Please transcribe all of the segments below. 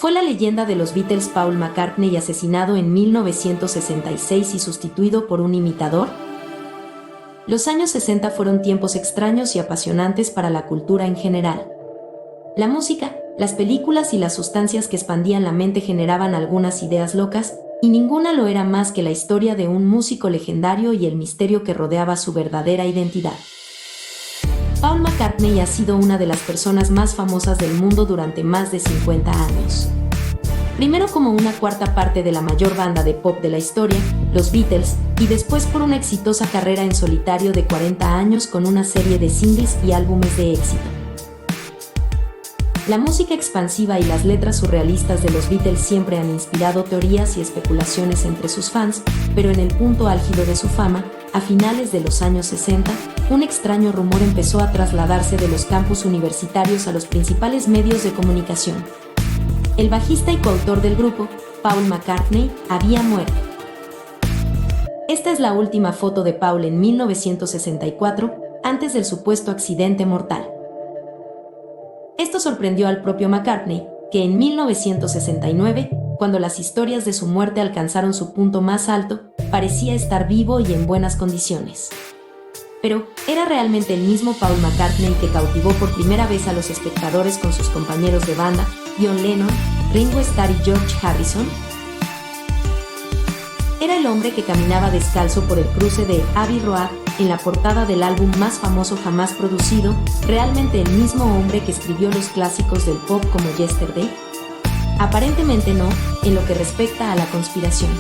Fue la leyenda de los Beatles Paul McCartney asesinado en 1966 y sustituido por un imitador. Los años 60 fueron tiempos extraños y apasionantes para la cultura en general. La música, las películas y las sustancias que expandían la mente generaban algunas ideas locas, y ninguna lo era más que la historia de un músico legendario y el misterio que rodeaba su verdadera identidad. Paul McCartney ha sido una de las personas más famosas del mundo durante más de 50 años. Primero como una cuarta parte de la mayor banda de pop de la historia, los Beatles, y después por una exitosa carrera en solitario de 40 años con una serie de singles y álbumes de éxito. La música expansiva y las letras surrealistas de los Beatles siempre han inspirado teorías y especulaciones entre sus fans, pero en el punto álgido de su fama, a finales de los años 60, un extraño rumor empezó a trasladarse de los campus universitarios a los principales medios de comunicación. El bajista y coautor del grupo, Paul McCartney, había muerto. Esta es la última foto de Paul en 1964, antes del supuesto accidente mortal. Esto sorprendió al propio McCartney, que en 1969, cuando las historias de su muerte alcanzaron su punto más alto, parecía estar vivo y en buenas condiciones. Pero, ¿era realmente el mismo Paul McCartney que cautivó por primera vez a los espectadores con sus compañeros de banda, John Lennon, Ringo Starr y George Harrison? Era el hombre que caminaba descalzo por el cruce de Abbey Road en la portada del álbum más famoso jamás producido, realmente el mismo hombre que escribió los clásicos del pop como Yesterday. Aparentemente no, en lo que respecta a la conspiración.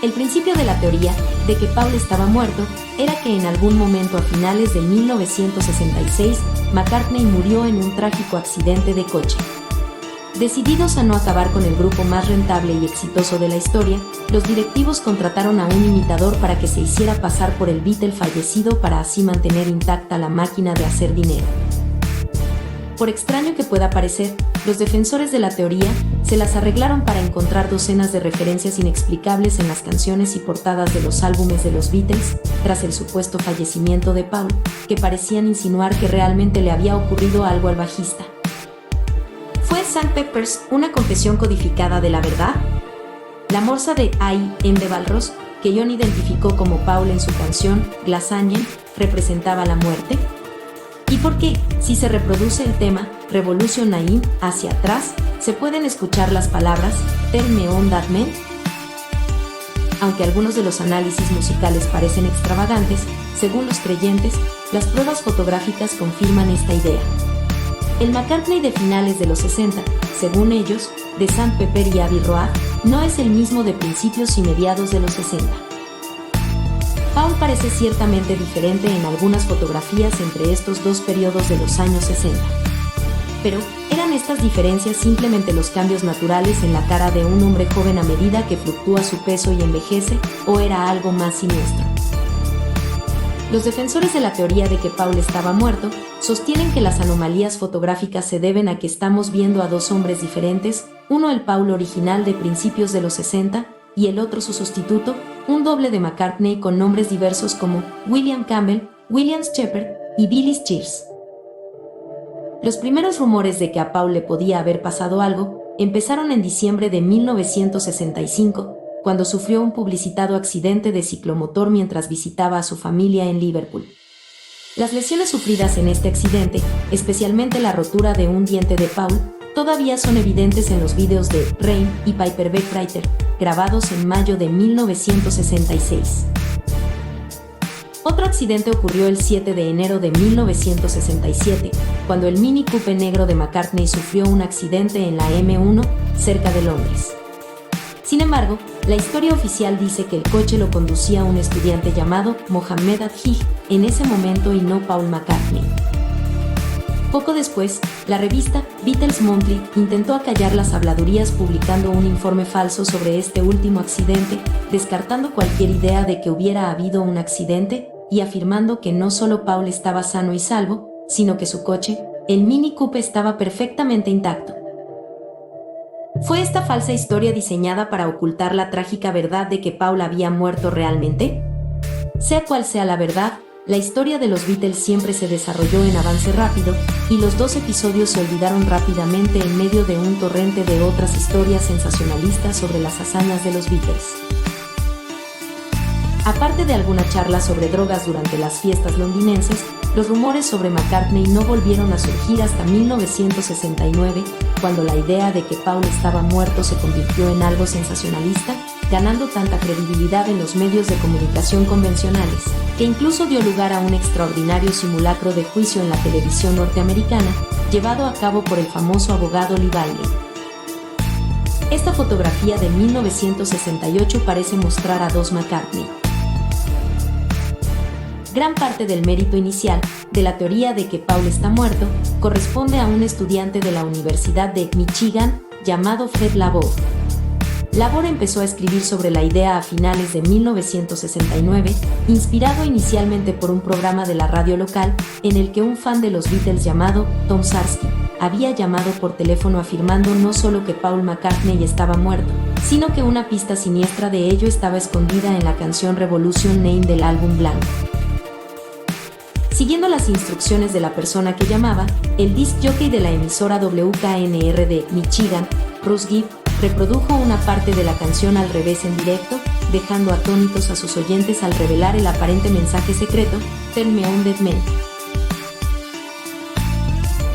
El principio de la teoría de que Paul estaba muerto era que en algún momento a finales de 1966, McCartney murió en un trágico accidente de coche. Decididos a no acabar con el grupo más rentable y exitoso de la historia, los directivos contrataron a un imitador para que se hiciera pasar por el Beatle fallecido para así mantener intacta la máquina de hacer dinero. Por extraño que pueda parecer, los defensores de la teoría se las arreglaron para encontrar docenas de referencias inexplicables en las canciones y portadas de los álbumes de los Beatles, tras el supuesto fallecimiento de Paul, que parecían insinuar que realmente le había ocurrido algo al bajista. ¿Fue Sgt. Pepper's una confesión codificada de la verdad? La morsa de I.M. de Balros, que John identificó como Paul en su canción Glass Onion, representaba la muerte. ¿Y por qué, si se reproduce el tema Revolution 9 hacia atrás, se pueden escuchar las palabras Tell Me On That Man? Aunque algunos de los análisis musicales parecen extravagantes, según los creyentes, las pruebas fotográficas confirman esta idea. El McCartney de finales de los 60, según ellos, de Sgt. Pepper y Abbey Road, no es el mismo de principios y mediados de los 60. Paul parece ciertamente diferente en algunas fotografías entre estos dos periodos de los años 60. Pero, ¿eran estas diferencias simplemente los cambios naturales en la cara de un hombre joven a medida que fluctúa su peso y envejece, o era algo más siniestro? Los defensores de la teoría de que Paul estaba muerto sostienen que las anomalías fotográficas se deben a que estamos viendo a dos hombres diferentes, uno el Paul original de principios de los 60 y el otro su sustituto, un doble de McCartney con nombres diversos como William Campbell, William Shepard y Billy Shears. Los primeros rumores de que a Paul le podía haber pasado algo empezaron en diciembre de 1965, cuando sufrió un publicitado accidente de ciclomotor mientras visitaba a su familia en Liverpool. Las lesiones sufridas en este accidente, especialmente la rotura de un diente de Paul, todavía son evidentes en los vídeos de Rain y Piper Beck Writer, grabados en mayo de 1966. Otro accidente ocurrió el 7 de enero de 1967, cuando el Mini Coupe negro de McCartney sufrió un accidente en la M1, cerca de Londres. Sin embargo, la historia oficial dice que el coche lo conducía un estudiante llamado Mohammed Adhij en ese momento y no Paul McCartney. Poco después, la revista Beatles Monthly intentó acallar las habladurías publicando un informe falso sobre este último accidente, descartando cualquier idea de que hubiera habido un accidente y afirmando que no solo Paul estaba sano y salvo, sino que su coche, el Mini Coupe, estaba perfectamente intacto. ¿Fue esta falsa historia diseñada para ocultar la trágica verdad de que Paul había muerto realmente? Sea cual sea la verdad, la historia de los Beatles siempre se desarrolló en avance rápido, y los 2 episodios se olvidaron rápidamente en medio de un torrente de otras historias sensacionalistas sobre las hazañas de los Beatles. Aparte de alguna charla sobre drogas durante las fiestas londinenses, los rumores sobre McCartney no volvieron a surgir hasta 1969, cuando la idea de que Paul estaba muerto se convirtió en algo sensacionalista, ganando tanta credibilidad en los medios de comunicación convencionales, que incluso dio lugar a un extraordinario simulacro de juicio en la televisión norteamericana, llevado a cabo por el famoso abogado Lee Bailey. Esta fotografía de 1968 parece mostrar a dos McCartney. Gran parte del mérito inicial de la teoría de que Paul está muerto corresponde a un estudiante de la Universidad de Michigan llamado Fred Laborde. Laborde empezó a escribir sobre la idea a finales de 1969, inspirado inicialmente por un programa de la radio local en el que un fan de los Beatles llamado Tom Sarsky había llamado por teléfono afirmando no solo que Paul McCartney estaba muerto, sino que una pista siniestra de ello estaba escondida en la canción Revolution 9 del álbum Blanco. Siguiendo las instrucciones de la persona que llamaba, el disc jockey de la emisora WKNR de Michigan, Bruce Gibb, reprodujo una parte de la canción al revés en directo, dejando atónitos a sus oyentes al revelar el aparente mensaje secreto, "Tell me I'm dead man".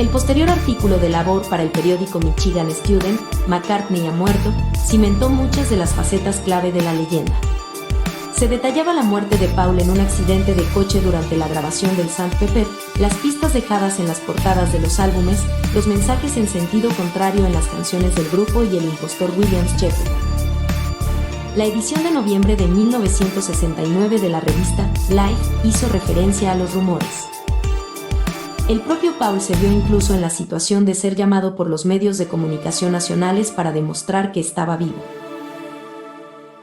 El posterior artículo de Laborde para el periódico Michigan Student, "McCartney ha muerto", cimentó muchas de las facetas clave de la leyenda. Se detallaba la muerte de Paul en un accidente de coche durante la grabación del Sgt. Pepper, las pistas dejadas en las portadas de los álbumes, los mensajes en sentido contrario en las canciones del grupo y el impostor William Shepard. La edición de noviembre de 1969 de la revista Life hizo referencia a los rumores. El propio Paul se vio incluso en la situación de ser llamado por los medios de comunicación nacionales para demostrar que estaba vivo.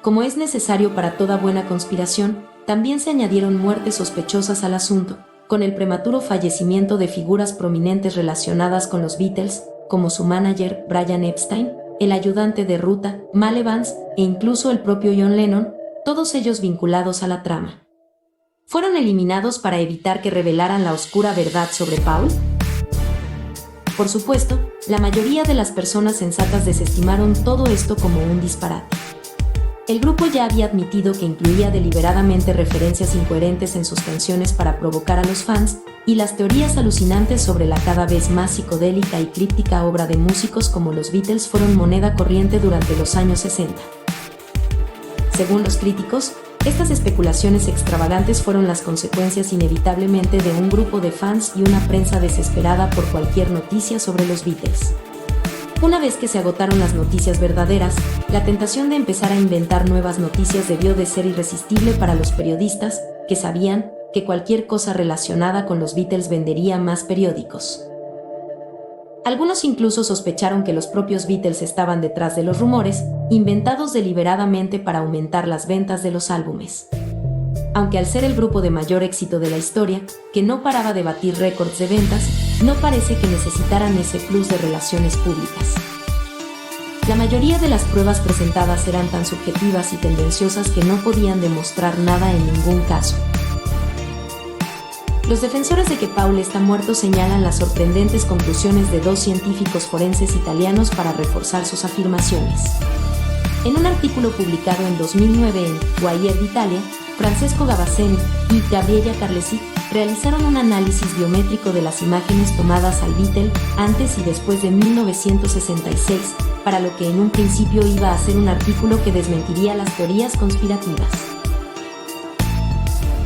Como es necesario para toda buena conspiración, también se añadieron muertes sospechosas al asunto, con el prematuro fallecimiento de figuras prominentes relacionadas con los Beatles, como su manager, Brian Epstein, el ayudante de ruta, Mal Evans, e incluso el propio John Lennon, todos ellos vinculados a la trama. ¿Fueron eliminados para evitar que revelaran la oscura verdad sobre Paul? Por supuesto, la mayoría de las personas sensatas desestimaron todo esto como un disparate. El grupo ya había admitido que incluía deliberadamente referencias incoherentes en sus canciones para provocar a los fans, y las teorías alucinantes sobre la cada vez más psicodélica y críptica obra de músicos como los Beatles fueron moneda corriente durante los años 60. Según los críticos, estas especulaciones extravagantes fueron las consecuencias inevitablemente de un grupo de fans y una prensa desesperada por cualquier noticia sobre los Beatles. Una vez que se agotaron las noticias verdaderas, la tentación de empezar a inventar nuevas noticias debió de ser irresistible para los periodistas, que sabían que cualquier cosa relacionada con los Beatles vendería más periódicos. Algunos incluso sospecharon que los propios Beatles estaban detrás de los rumores, inventados deliberadamente para aumentar las ventas de los álbumes. Aunque al ser el grupo de mayor éxito de la historia, que no paraba de batir récords de ventas, no parece que necesitaran ese plus de relaciones públicas. La mayoría de las pruebas presentadas eran tan subjetivas y tendenciosas que no podían demostrar nada en ningún caso. Los defensores de que Paul está muerto señalan las sorprendentes conclusiones de dos científicos forenses italianos para reforzar sus afirmaciones. En un artículo publicado en 2009 en Wired Italia, Francesco Gavazzeni y Gabriella Carlesi realizaron un análisis biométrico de las imágenes tomadas al Beatle antes y después de 1966, para lo que en un principio iba a ser un artículo que desmentiría las teorías conspirativas.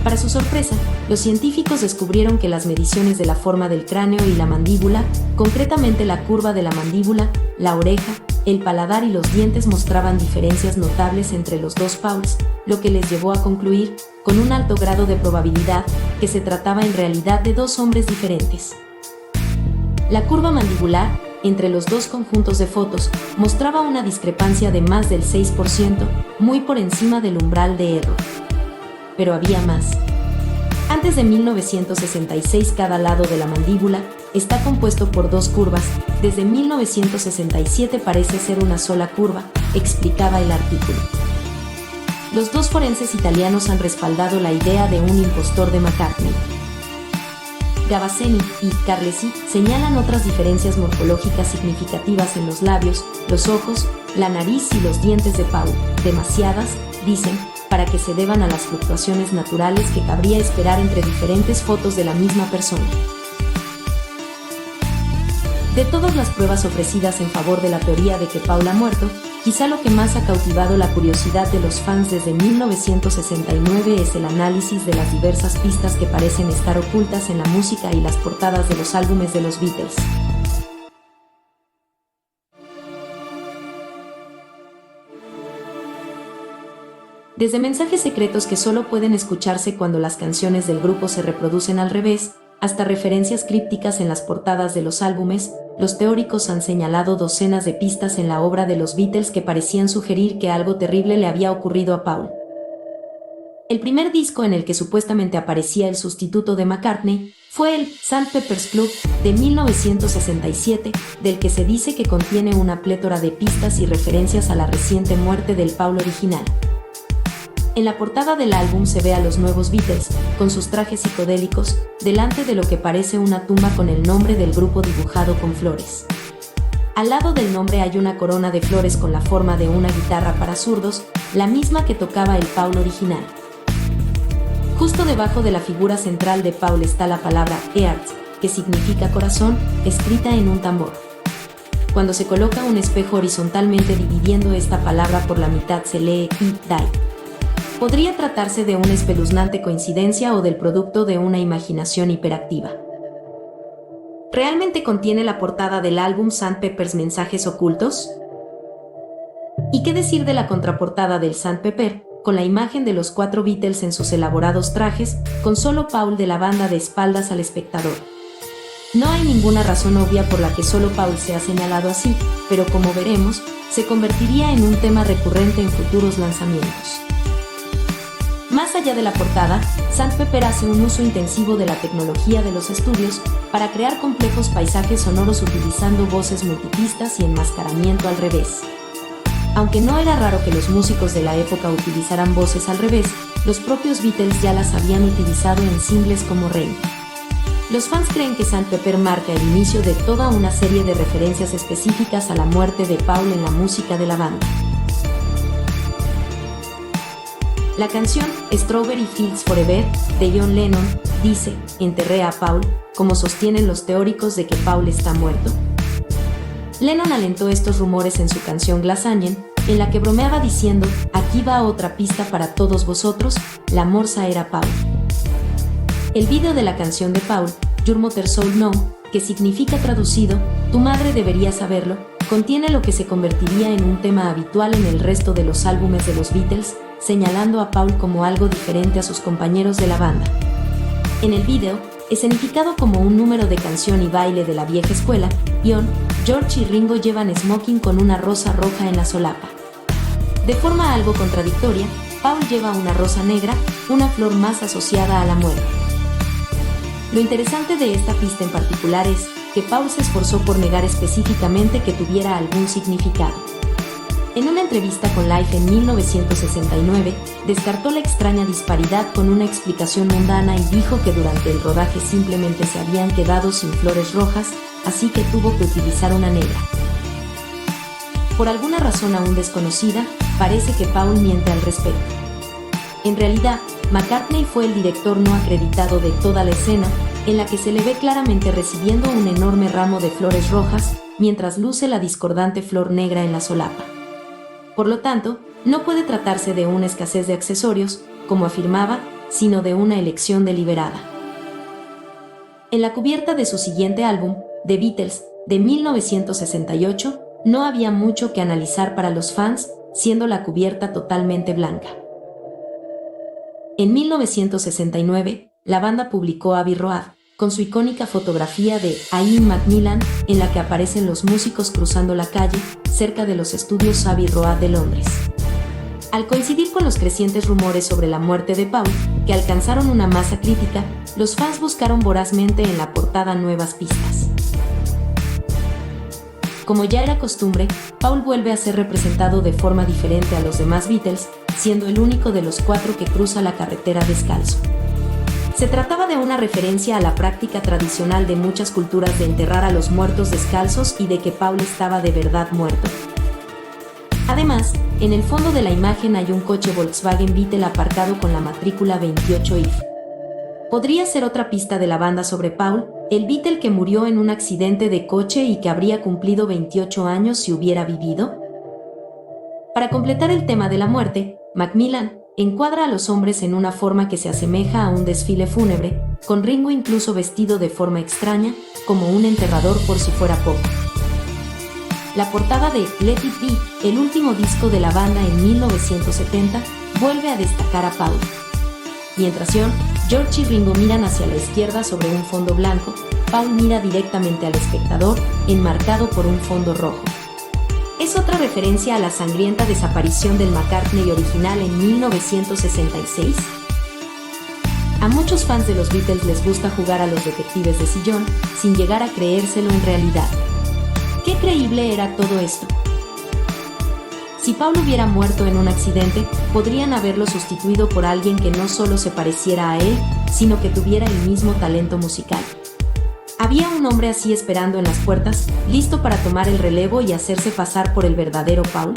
Para su sorpresa, los científicos descubrieron que las mediciones de la forma del cráneo y la mandíbula, concretamente la curva de la mandíbula, la oreja, el paladar y los dientes mostraban diferencias notables entre los dos Pauls, lo que les llevó a concluir, con un alto grado de probabilidad, que se trataba en realidad de dos hombres diferentes. La curva mandibular, entre los dos conjuntos de fotos, mostraba una discrepancia de más del 6%, muy por encima del umbral de error. Pero había más. Antes de 1966 cada lado de la mandíbula está compuesto por dos curvas, desde 1967 parece ser una sola curva, explicaba el artículo. Los dos forenses italianos han respaldado la idea de un impostor de McCartney. Gavazzeni y Carlesi señalan otras diferencias morfológicas significativas en los labios, los ojos, la nariz y los dientes de Paul, demasiadas, dicen, para que se deban a las fluctuaciones naturales que cabría esperar entre diferentes fotos de la misma persona. De todas las pruebas ofrecidas en favor de la teoría de que Paul ha muerto, quizá lo que más ha cautivado la curiosidad de los fans desde 1969 es el análisis de las diversas pistas que parecen estar ocultas en la música y las portadas de los álbumes de los Beatles. Desde mensajes secretos que solo pueden escucharse cuando las canciones del grupo se reproducen al revés, hasta referencias crípticas en las portadas de los álbumes, los teóricos han señalado docenas de pistas en la obra de los Beatles que parecían sugerir que algo terrible le había ocurrido a Paul. El primer disco en el que supuestamente aparecía el sustituto de McCartney fue el Sgt. Pepper's Club de 1967, del que se dice que contiene una plétora de pistas y referencias a la reciente muerte del Paul original. En la portada del álbum se ve a los nuevos Beatles, con sus trajes psicodélicos, delante de lo que parece una tumba con el nombre del grupo dibujado con flores. Al lado del nombre hay una corona de flores con la forma de una guitarra para zurdos, la misma que tocaba el Paul original. Justo debajo de la figura central de Paul está la palabra Heart, que significa corazón, escrita en un tambor. Cuando se coloca un espejo horizontalmente dividiendo esta palabra por la mitad se lee I Die. Podría tratarse de una espeluznante coincidencia o del producto de una imaginación hiperactiva. ¿Realmente contiene la portada del álbum Sgt. Pepper's mensajes ocultos? ¿Y qué decir de la contraportada del Sgt. Pepper, con la imagen de los 4 Beatles en sus elaborados trajes, con solo Paul de la banda de espaldas al espectador? No hay ninguna razón obvia por la que solo Paul sea señalado así, pero como veremos, se convertiría en un tema recurrente en futuros lanzamientos. Más allá de la portada, Sgt. Pepper hace un uso intensivo de la tecnología de los estudios para crear complejos paisajes sonoros utilizando voces multipistas y enmascaramiento al revés. Aunque no era raro que los músicos de la época utilizaran voces al revés, los propios Beatles ya las habían utilizado en singles como Rain. Los fans creen que Sgt. Pepper marca el inicio de toda una serie de referencias específicas a la muerte de Paul en la música de la banda. La canción Strawberry Fields Forever de John Lennon dice: enterré a Paul, como sostienen los teóricos de que Paul está muerto. Lennon alentó estos rumores en su canción Glass Onion, en la que bromeaba diciendo: aquí va otra pista para todos vosotros, la morsa era Paul. El video de la canción de Paul, Your Mother Should Know, que significa traducido, tu madre debería saberlo, contiene lo que se convertiría en un tema habitual en el resto de los álbumes de los Beatles, señalando a Paul como algo diferente a sus compañeros de la banda. En el video, escenificado como un número de canción y baile de la vieja escuela, John, George y Ringo llevan smoking con una rosa roja en la solapa. De forma algo contradictoria, Paul lleva una rosa negra, una flor más asociada a la muerte. Lo interesante de esta pista en particular es que Paul se esforzó por negar específicamente que tuviera algún significado. En una entrevista con Life en 1969, descartó la extraña disparidad con una explicación mundana y dijo que durante el rodaje simplemente se habían quedado sin flores rojas, así que tuvo que utilizar una negra. Por alguna razón aún desconocida, parece que Paul miente al respecto. En realidad, McCartney fue el director no acreditado de toda la escena, en la que se le ve claramente recibiendo un enorme ramo de flores rojas, mientras luce la discordante flor negra en la solapa. Por lo tanto, no puede tratarse de una escasez de accesorios, como afirmaba, sino de una elección deliberada. En la cubierta de su siguiente álbum, The Beatles, de 1968, no había mucho que analizar para los fans, siendo la cubierta totalmente blanca. En 1969, la banda publicó Abbey Road, con su icónica fotografía de Ian McMillan, en la que aparecen los músicos cruzando la calle, cerca de los estudios Abbey Road de Londres. Al coincidir con los crecientes rumores sobre la muerte de Paul, que alcanzaron una masa crítica, los fans buscaron vorazmente en la portada nuevas pistas. Como ya era costumbre, Paul vuelve a ser representado de forma diferente a los demás Beatles, siendo el único de los 4 que cruza la carretera descalzo. Se trataba de una referencia a la práctica tradicional de muchas culturas de enterrar a los muertos descalzos y de que Paul estaba de verdad muerto. Además, en el fondo de la imagen hay un coche Volkswagen Beetle aparcado con la matrícula 28IF. Podría ser otra pista de la banda sobre Paul, el Beatle que murió en un accidente de coche y que habría cumplido 28 años si hubiera vivido. Para completar el tema de la muerte, Macmillan encuadra a los hombres en una forma que se asemeja a un desfile fúnebre, con Ringo incluso vestido de forma extraña, como un enterrador por si fuera poco. La portada de Let It Be, el último disco de la banda en 1970, vuelve a destacar a Paul. Mientras George y Ringo miran hacia la izquierda sobre un fondo blanco, Paul mira directamente al espectador, enmarcado por un fondo rojo. Es otra referencia a la sangrienta desaparición del McCartney original en 1966. A muchos fans de los Beatles les gusta jugar a los detectives de sillón, sin llegar a creérselo en realidad. ¿Qué creíble era todo esto? Si Paul hubiera muerto en un accidente, podrían haberlo sustituido por alguien que no solo se pareciera a él, sino que tuviera el mismo talento musical. Había un hombre así esperando en las puertas, listo para tomar el relevo y hacerse pasar por el verdadero Paul.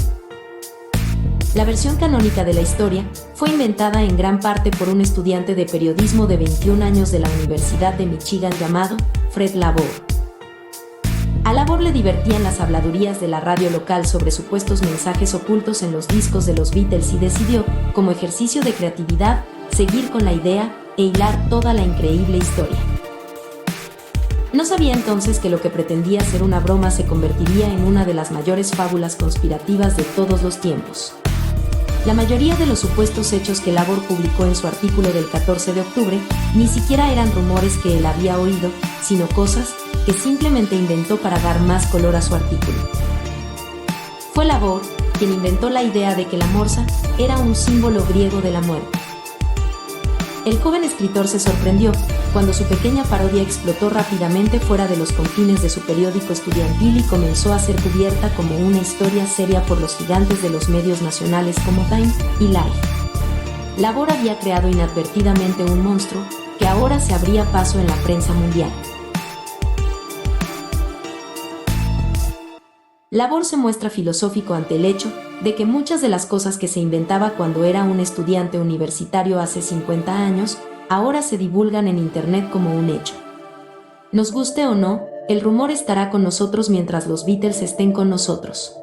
La versión canónica de la historia fue inventada en gran parte por un estudiante de periodismo de 21 años de la Universidad de Michigan llamado Fred Labor. A Labor le divertían las habladurías de la radio local sobre supuestos mensajes ocultos en los discos de los Beatles y decidió, como ejercicio de creatividad, seguir con la idea e hilar toda la increíble historia. No sabía entonces que lo que pretendía ser una broma se convertiría en una de las mayores fábulas conspirativas de todos los tiempos. La mayoría de los supuestos hechos que Labor publicó en su artículo del 14 de octubre ni siquiera eran rumores que él había oído, sino cosas que simplemente inventó para dar más color a su artículo. Fue Labor quien inventó la idea de que la morsa era un símbolo griego de la muerte. El joven escritor se sorprendió cuando su pequeña parodia explotó rápidamente fuera de los confines de su periódico estudiantil y comenzó a ser cubierta como una historia seria por los gigantes de los medios nacionales como Time y Life. Labor había creado inadvertidamente un monstruo que ahora se abría paso en la prensa mundial. Labor se muestra filosófico ante el hecho de que muchas de las cosas que se inventaba cuando era un estudiante universitario hace 50 años, ahora se divulgan en Internet como un hecho. Nos guste o no, el rumor estará con nosotros mientras los Beatles estén con nosotros.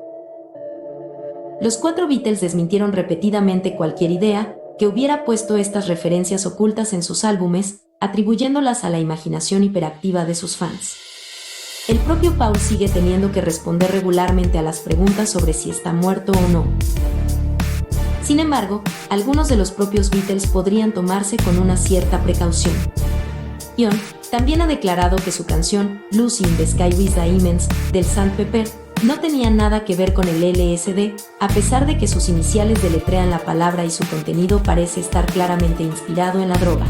Los 4 Beatles desmintieron repetidamente cualquier idea que hubiera puesto estas referencias ocultas en sus álbumes, atribuyéndolas a la imaginación hiperactiva de sus fans. El propio Paul sigue teniendo que responder regularmente a las preguntas sobre si está muerto o no. Sin embargo, algunos de los propios Beatles podrían tomarse con una cierta precaución. John también ha declarado que su canción Lucy in the Sky with Diamonds del Sgt. Pepper no tenía nada que ver con el LSD, a pesar de que sus iniciales deletrean la palabra y su contenido parece estar claramente inspirado en la droga.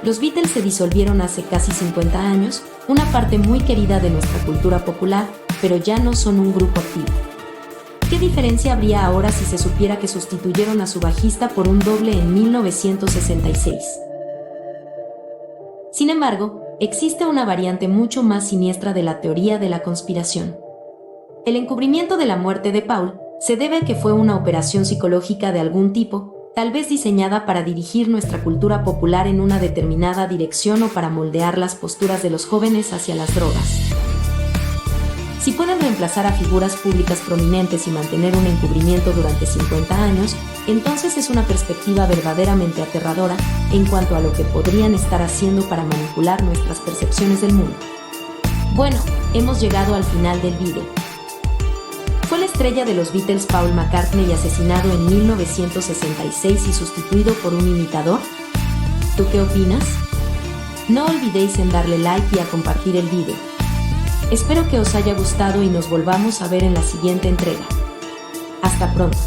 Los Beatles se disolvieron hace casi 50 años, una parte muy querida de nuestra cultura popular, pero ya no son un grupo activo. ¿Qué diferencia habría ahora si se supiera que sustituyeron a su bajista por un doble en 1966? Sin embargo, existe una variante mucho más siniestra de la teoría de la conspiración. El encubrimiento de la muerte de Paul se debe a que fue una operación psicológica de algún tipo, tal vez diseñada para dirigir nuestra cultura popular en una determinada dirección o para moldear las posturas de los jóvenes hacia las drogas. Si pueden reemplazar a figuras públicas prominentes y mantener un encubrimiento durante 50 años, entonces es una perspectiva verdaderamente aterradora en cuanto a lo que podrían estar haciendo para manipular nuestras percepciones del mundo. Bueno, hemos llegado al final del vídeo. ¿Fue la estrella de los Beatles Paul McCartney asesinado en 1966 y sustituido por un imitador? ¿Tú qué opinas? No olvidéis en darle like y a compartir el vídeo. Espero que os haya gustado y nos volvamos a ver en la siguiente entrega. Hasta pronto.